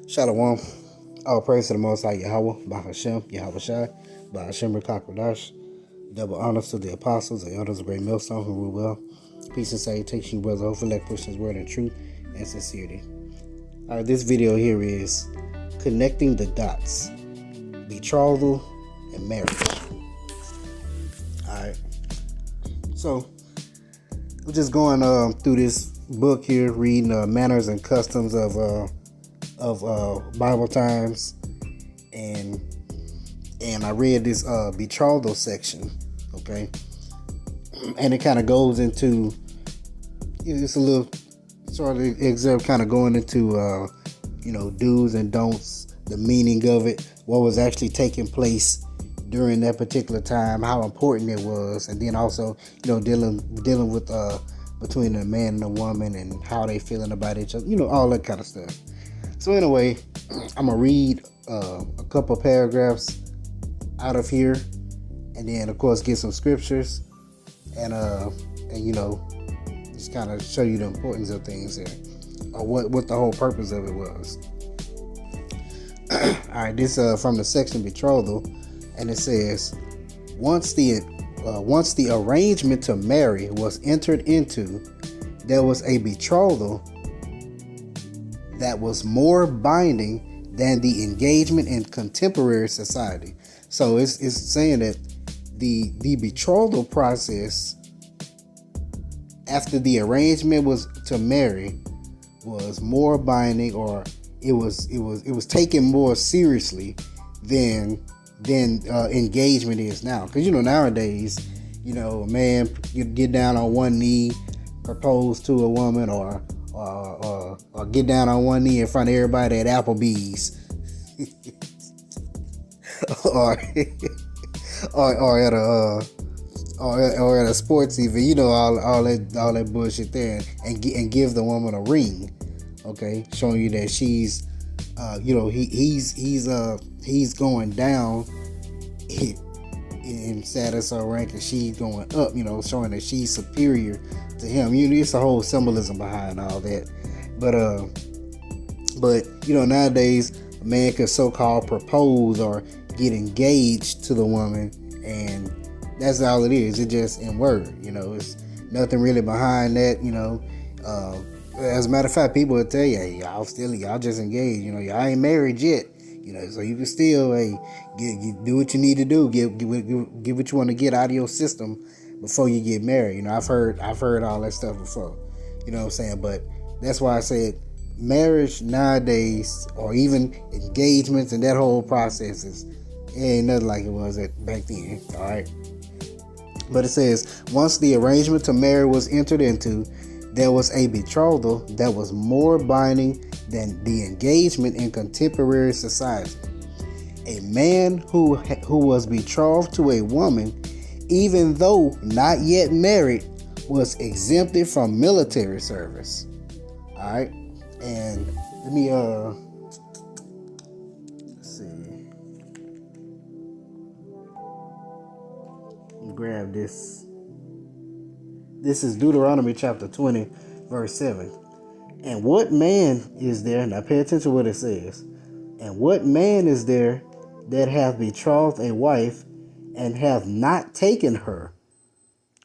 Shalom. All praise to the Most High Yahweh, Bahashem, Yahweh Shai, Bahashem Rekakwadash. Double honors to the apostles, the elders of Great Millstone who rule well. Peace and salutation, you brothers. Hopefully, let Christians word in truth and sincerity. All right, this video here is connecting the dots, betrothal and marriage. All right, so we're just going through this book here, reading manners and customs of Bible times, and I read this betrothal section, okay, and it kind of goes into, it's a little sort of excerpt kind of going into do's and don'ts, the meaning of it, what was actually taking place during that particular time, how important it was, and then also dealing with between a man and a woman and how they feeling about each other, all that kind of stuff. So anyway, I'm gonna read a couple paragraphs out of here, and then of course get some scriptures, and just kind of show you the importance of things here, or what the whole purpose of it was. All right, this from the section betrothal, and it says, once the arrangement to marry was entered into, there was a betrothal that was more binding than the engagement in contemporary society. So it's saying that the betrothal process after the arrangement was to marry was more binding, or it was taken more seriously than engagement is now. Because nowadays, a man, you get down on one knee, propose to a woman, or get down on one knee in front of everybody at Applebee's, or at a sports event, all that bullshit there, and give the woman a ring, okay, showing you that she's, he's going down in status or rank, and she's going up, showing that she's superior to him. It's a whole symbolism behind all that. But nowadays a man could so-called propose or get engaged to the woman, and that's all it is. It's just in word. It's nothing really behind that. As a matter of fact, people will tell you, hey, y'all just engaged. Y'all ain't married yet. So you can still, do what you need to do. Get what you want to get out of your system before you get married. I've heard all that stuff before. You know what I'm saying? But that's why I said marriage nowadays, or even engagements and that whole process, it ain't nothing like it was back then. All right. But it says, once the arrangement to marry was entered into, there was a betrothal that was more binding than the engagement in contemporary society. A man who was betrothed to a woman, even though not yet married, was exempted from military service. All right, and let me let's see. Let me grab this. This is Deuteronomy chapter 20, verse 7. And what man is there, now pay attention to what it says, and what man is there that hath betrothed a wife and hath not taken her?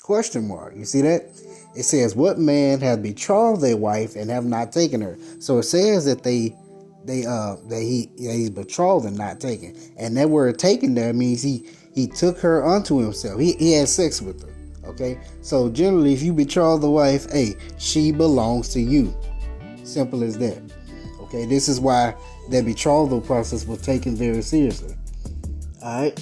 Question mark. You see that? It says, what man hath betrothed a wife and have not taken her? So it says that he's betrothed and not taken. And that word taken there means he took her unto himself. He had sex with her. Okay? So generally, if you betroth the wife, she belongs to you. Simple as that. Okay? This is why that betrothal process was taken very seriously. All right?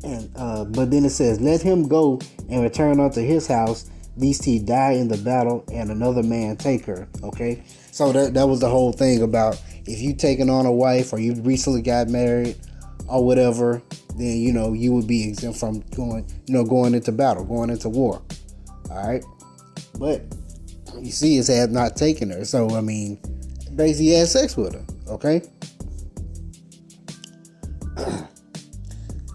And but then it says, let him go and return unto his house, lest he die in the battle and another man take her. Okay, so that was the whole thing about, if you taking on a wife, or you recently got married or whatever, then you would be exempt from going into battle, going into war. All right, but you see, his had not taken her, so basically he had sex with her. Okay.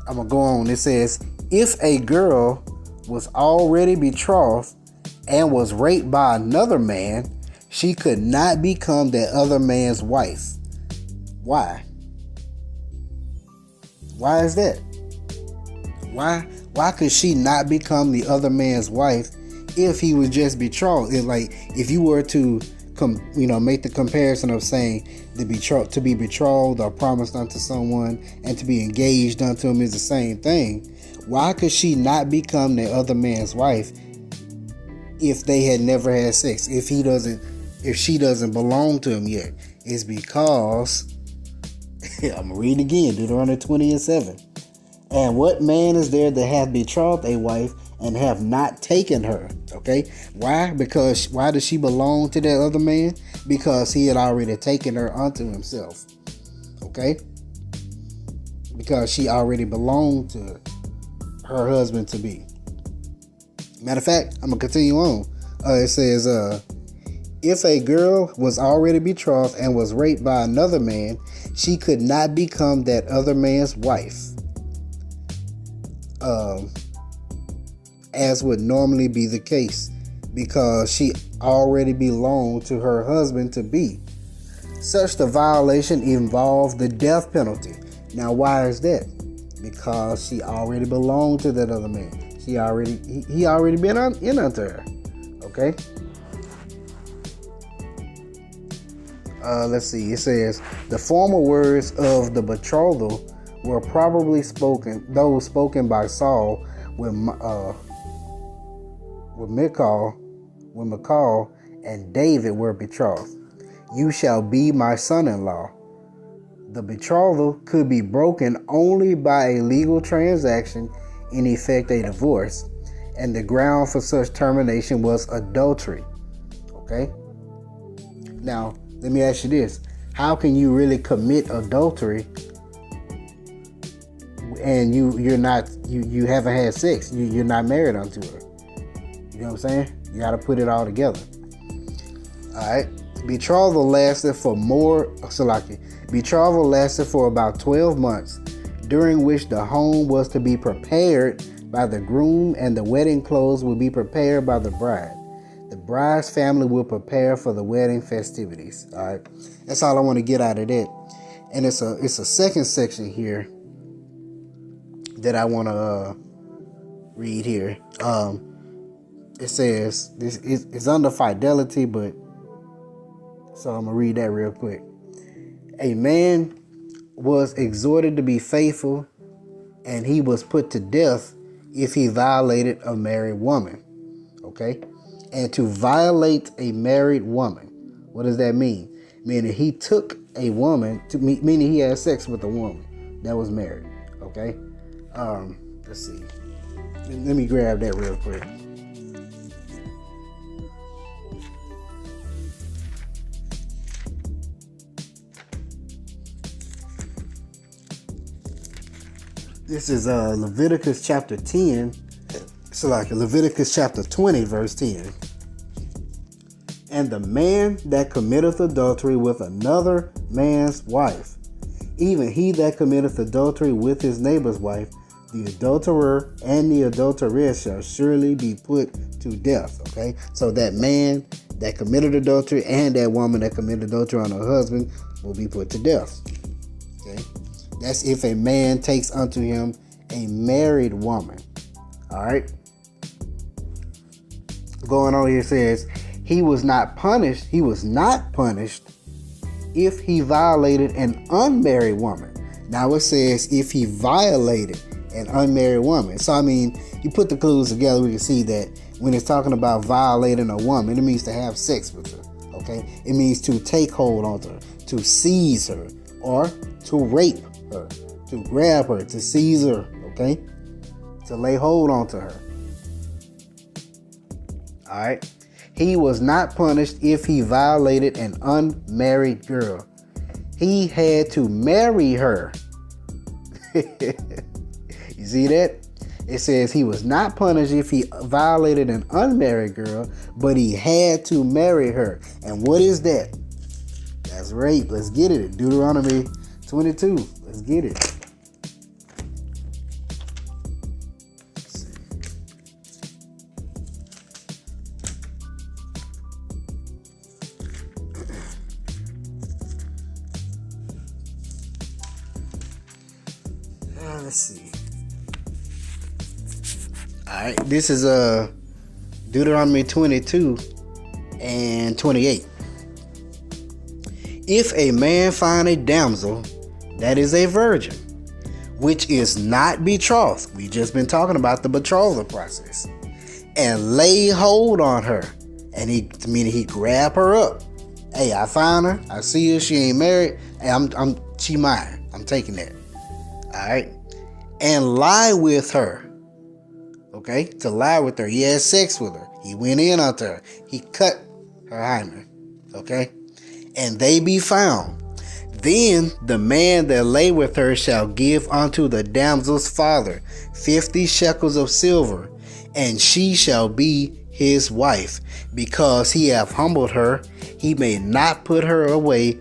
I'm going to go on. It says, if a girl was already betrothed and was raped by another man, she could not become that other man's wife. Why? Why is that? Why could she not become the other man's wife if he was just betrothed? If you were to make the comparison of saying to be betrothed or promised unto someone and to be engaged unto him is the same thing. Why could she not become the other man's wife if they had never had sex? If she doesn't belong to him yet? It's because I'm gonna read again, Deuteronomy 20:7. And what man is there that hath betrothed a wife and have not taken her? Okay. Why? Because why does she belong to that other man? Because he had already taken her unto himself. Okay. Because she already belonged to her husband to be. Matter of fact, I'm gonna continue on. It says, if a girl was already betrothed and was raped by another man, she could not become that other man's wife. As would normally be the case, because she already belonged to her husband to be. Such the violation involved the death penalty. Now, why is that? Because she already belonged to that other man. He already been in unto her. Okay. Let's see. It says the former words of the betrothal were probably those spoken by Saul when Michal and David were betrothed. You shall be my son-in-law. The betrothal could be broken only by a legal transaction, in effect a divorce, and the ground for such termination was adultery. Okay? Now, let me ask you this. How can you really commit adultery and you haven't had sex? You're not married unto her. You know what I'm saying? You got to put it all together. All right. Betrothal lasted for about 12 months, during which the home was to be prepared by the groom and the wedding clothes will be prepared by the bride. The bride's family will prepare for the wedding festivities. All right. That's all I want to get out of that. And it's a second section here that I want to read here. It says it's under fidelity, but so I'm gonna read that real quick. A man was exhorted to be faithful, and he was put to death if he violated a married woman. Okay, and to violate a married woman, what does that mean? Meaning he took a woman meaning he had sex with a woman that was married. Okay, let's see. Let me grab that real quick. This is Leviticus chapter 10. So Leviticus chapter 20, verse 10. And the man that committeth adultery with another man's wife, even he that committeth adultery with his neighbor's wife, the adulterer and the adulteress shall surely be put to death. Okay, so that man that committed adultery and that woman that committed adultery on her husband will be put to death. Okay, that's if a man takes unto him a married woman. All right. Going on here says he was not punished if he violated an unmarried woman. Now it says if he violated an unmarried woman. So I mean, you put the clues together, we can see that when it's talking about violating a woman, it means to have sex with her. Okay, it means to take hold onto her, to seize her, or to rape her, to grab her, to seize her. Okay, to lay hold onto her. All right. He was not punished if he violated an unmarried girl. He had to marry her. You see that? It says he was not punished if he violated an unmarried girl, but he had to marry her. And what is that? That's rape. Let's get it. Deuteronomy 22. Let's get it. Let's see. Alright, this is Deuteronomy 22 and 28. If a man find a damsel that is a virgin, which is not betrothed, we just been talking about the betrothal process, and lay hold on her, and he grab her up. Hey, I found her. I see her. She ain't married. Hey, she mine. I'm taking that. All right, and lie with her. Okay, to lie with her. He had sex with her. He went in onto her. He cut her hymen. Okay, and they be found. Then the man that lay with her shall give unto the damsel's father 50 shekels of silver, and she shall be his wife, because he hath humbled her. He may not put her away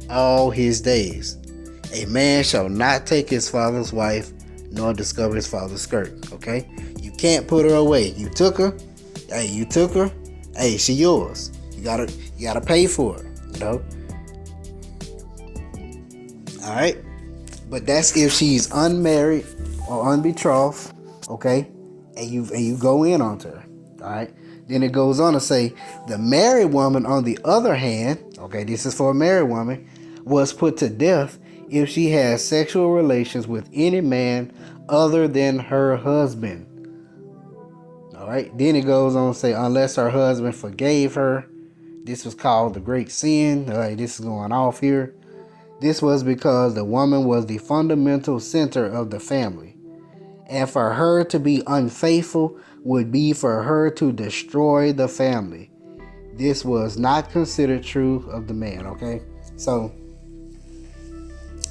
all his days. A man shall not take his father's wife, nor discover his father's skirt. Okay? You can't put her away. You took her. Hey, you took her. Hey, she yours. You gotta pay for it. You know? Alright? But that's if she's unmarried or unbetrothed. Okay? And you go in onto her. Alright? Then it goes on to say, the married woman, on the other hand, okay, this is for a married woman, was put to death if she has sexual relations with any man other than her husband. Alright, then it goes on to say, unless her husband forgave her. This was called the great sin. Alright, this is going off here. This was because the woman was the fundamental center of the family. And for her to be unfaithful would be for her to destroy the family. This was not considered true of the man, okay? So,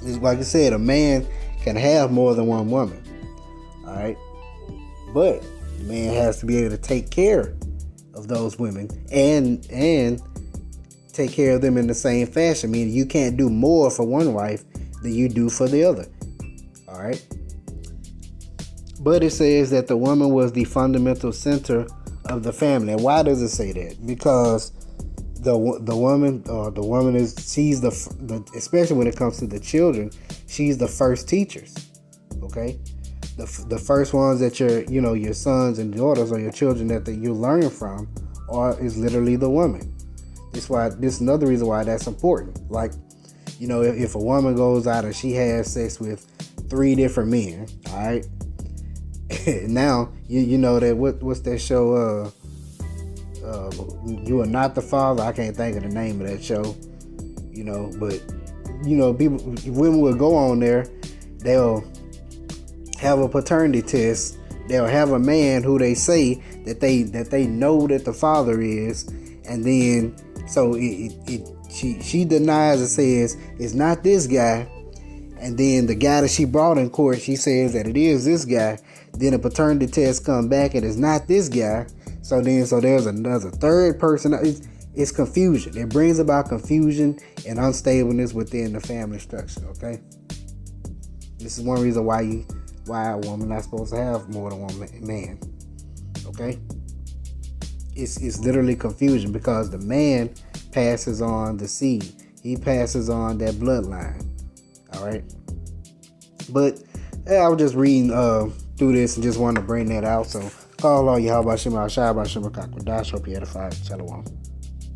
like I said, a man can have more than one woman, all right? But the man has to be able to take care of those women and take care of them in the same fashion. Meaning you can't do more for one wife than you do for the other, all right? But it says that the woman was the fundamental center of the family. And why does it say that? Because the woman she's the especially when it comes to the children, she's the first teachers. Okay, the first ones that your sons and daughters or your children that you learn from is literally the woman. This is another reason why that's important. Like, if a woman goes out and she has sex with 3 different men, all right. Now you know that what's that show? You Are Not the Father. I can't think of the name of that show. But women will go on there. They'll have a paternity test. They'll have a man who they say that they know that the father is, and then so she denies and says it's not this guy. And then the guy that she brought in court, she says that it is this guy. Then a paternity test come back and it's not this guy. So there's another third person. It's confusion. It brings about confusion and unstableness within the family structure. Okay, this is one reason why a woman not supposed to have more than one man. Okay, it's literally confusion because the man passes on the seed. He passes on that bloodline. All right, but I was just reading through this and just wanted to bring that out. So, call all Yahweh Shem Shai Shem Kakwadash. Hope you edified. Shalom.